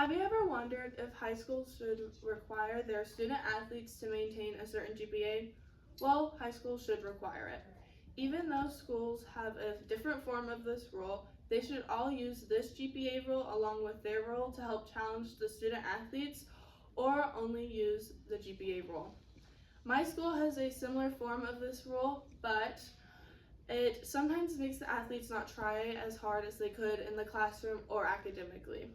Have you ever wondered if high schools should require their student athletes to maintain a certain GPA? Well, high schools should require it. Even though schools have a different form of this rule, they should all use this GPA rule along with their rule to help challenge the student athletes, or only use the GPA rule. My school has a similar form of this rule, but it sometimes makes the athletes not try as hard as they could in the classroom or academically.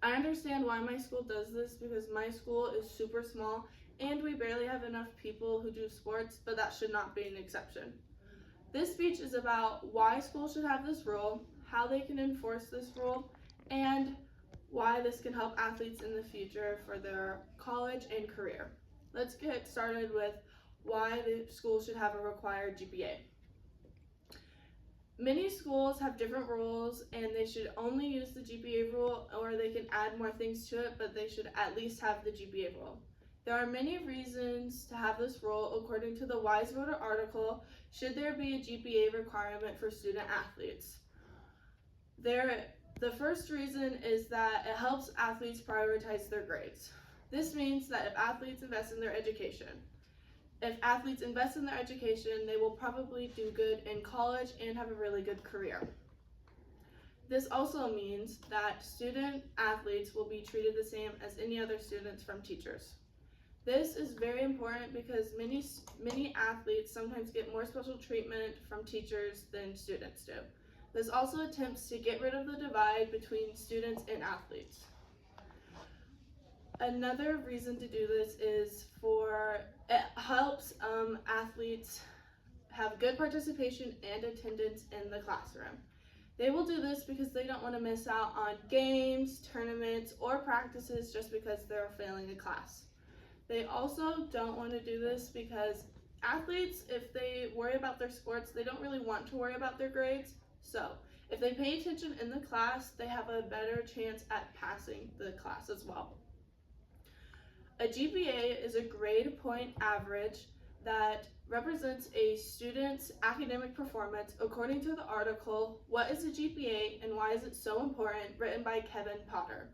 I understand why my school does this because my school is super small and we barely have enough people who do sports, but that should not be an exception. This speech is about why schools should have this rule, how they can enforce this rule, and why this can help athletes in the future for their college and career. Let's get started with why the school should have a required GPA. Many schools have different rules and they should only use the GPA rule, or they can add more things to it, but they should at least have the GPA rule. There are many reasons to have this rule. According to the Wise Voter article, should there be a GPA requirement for student athletes? The first reason is that it helps athletes prioritize their grades. This means that if athletes invest in their education, they will probably do good in college and have a really good career. This also means that student athletes will be treated the same as any other students from teachers. This is very important because many athletes sometimes get more special treatment from teachers than students do. This also attempts to get rid of the divide between students and athletes. Another reason to do this is it helps athletes have good participation and attendance in the classroom. They will do this because they don't want to miss out on games, tournaments, or practices just because they're failing a class. They also don't want to do this because athletes, if they worry about their sports, they don't really want to worry about their grades. So if they pay attention in the class, they have a better chance at passing the class as well. A GPA is a grade point average that represents a student's academic performance according to the article, What is a GPA and Why is it so important?, written by Kevin Potter.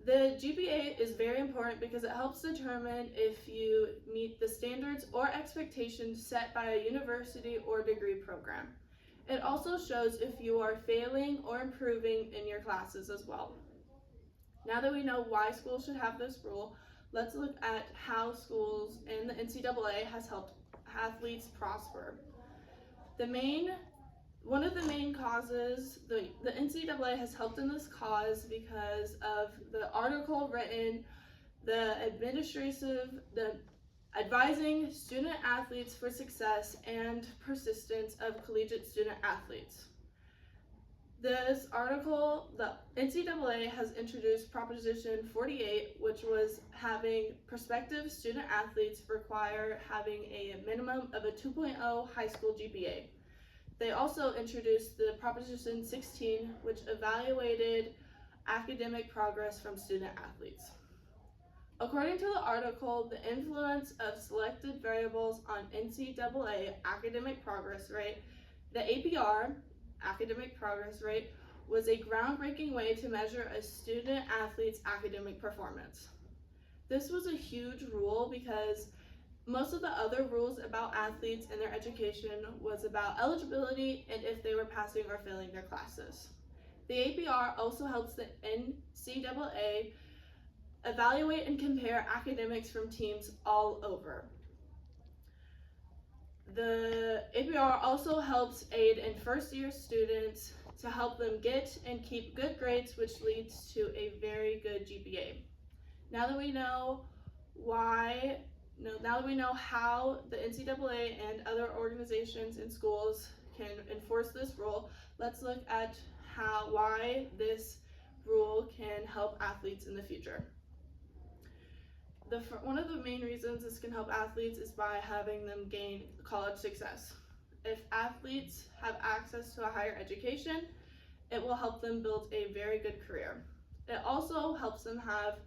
The GPA is very important because it helps determine if you meet the standards or expectations set by a university or degree program. It also shows if you are failing or improving in your classes as well. Now that we know why schools should have this rule, let's look at how schools and the NCAA has helped athletes prosper. One of the main causes, the NCAA has helped in this cause because of the article written, the advising student athletes for success and persistence of collegiate student athletes. This article, the NCAA has introduced Proposition 48, which was having prospective student athletes require having a minimum of a 2.0 high school GPA. They also introduced the Proposition 16, which evaluated academic progress from student athletes. According to the article, the influence of selected variables on NCAA academic progress rate, the APR, academic progress rate, was a groundbreaking way to measure a student athlete's academic performance. This was a huge rule because most of the other rules about athletes and their education was about eligibility and if they were passing or failing their classes. The APR also helps the NCAA evaluate and compare academics from teams all over. The APR also helps aid in first-year students to help them get and keep good grades, which leads to a very good GPA. Now that we know how the NCAA and other organizations and schools can enforce this rule, let's look at why this rule can help athletes in the future. One of the main reasons this can help athletes is by having them gain college success. If athletes have access to a higher education, it will help them build a very good career. It also helps them have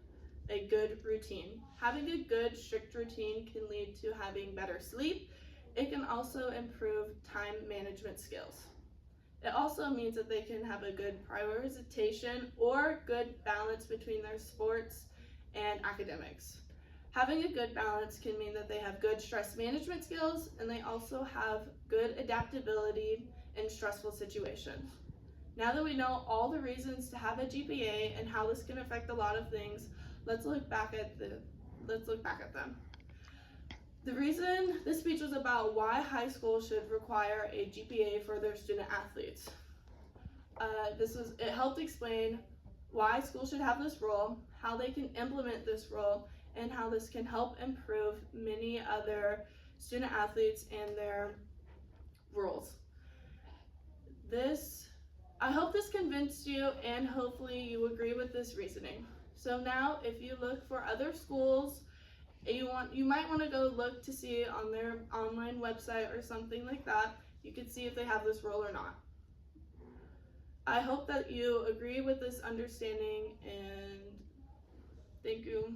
a good routine. Having a good, strict routine can lead to having better sleep. It can also improve time management skills. It also means that they can have a good prioritization or good balance between their sports and academics. Having a good balance can mean that they have good stress management skills and they also have good adaptability in stressful situations. Now that we know all the reasons to have a GPA and how this can affect a lot of things, let's look back at them. The reason this speech was about why high school should require a GPA for their student athletes. It helped explain why schools should have this role, how they can implement this role, and how this can help improve many other student athletes and their roles. I hope this convinced you, and hopefully you agree with this reasoning. So now, if you look for other schools, you might want to go look to see on their online website or something like that. You can see if they have this role or not. I hope that you agree with this understanding, and thank you.